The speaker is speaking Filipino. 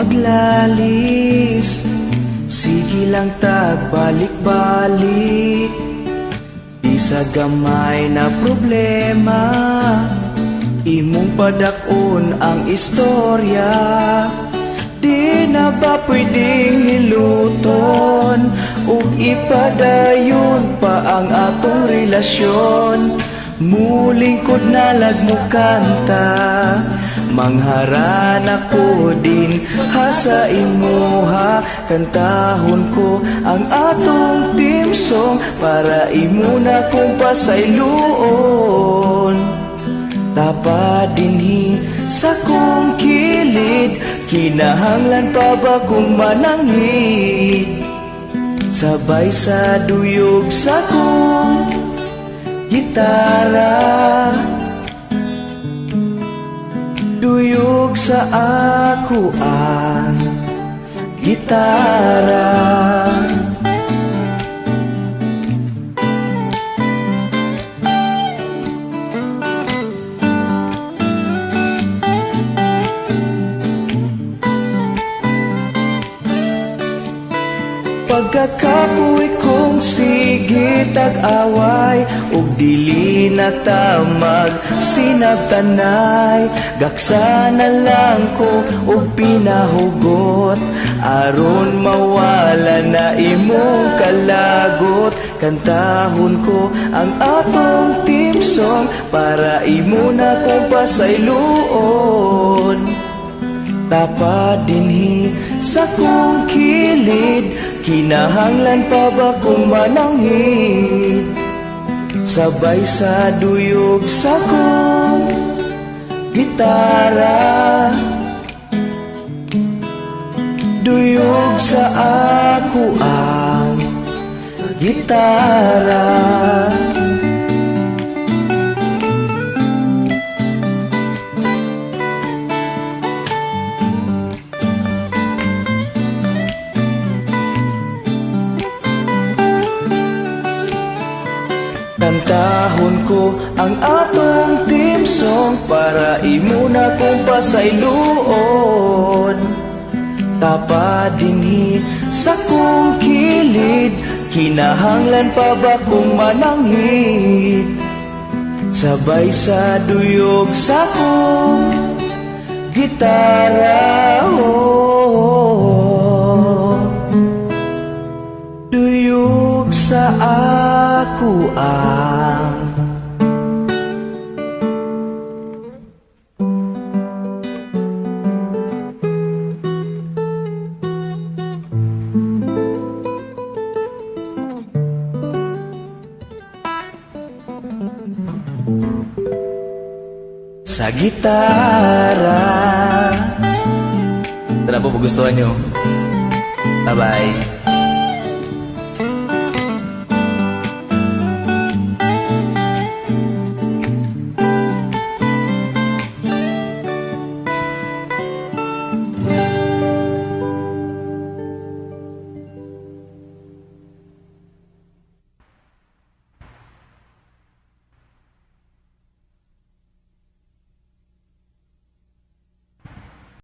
maglalis. Sige lang tagbalik-balik, di sa gamay na problema, imong padakon ang istorya. Di na ba pwedeng hiluton ug ipadayon pa ang atong relasyon? Mulingkod na lagmo kanta, mangharan ako din ha sa imuha. Kantahon ko ang atong team song para imo na kong pasayloon. Tapa dinhi sa kong kilid, kinahanglan pa ba kong manangit? Sabay sa duyog sa kong gitara, duyog sa ako ang gitara. Pagkakapoy kong sige tag-away, ug dili na ta magsinabtanay. Gaksa na lang ko ug pinahugot, aron mawala na imong kalagot. Kantahon ko ang atong team song para imo na kong pasayloon. Tapa dinhi sa kong kilid, kinahanglan pa ba kong manangit? Sabay sa duyog sa kong gitara, duyog sa ako ang gitara. Kantahon ko ang atong team song para imo na kong pasayloon. Tapa dinhi sa kong kilid, kinahanglan pa ba kong manangit? Sabay sa duyog sa kong gitara, duyog sa ako ang sa gitara. Sana po magustuhan nyo. Bye-bye.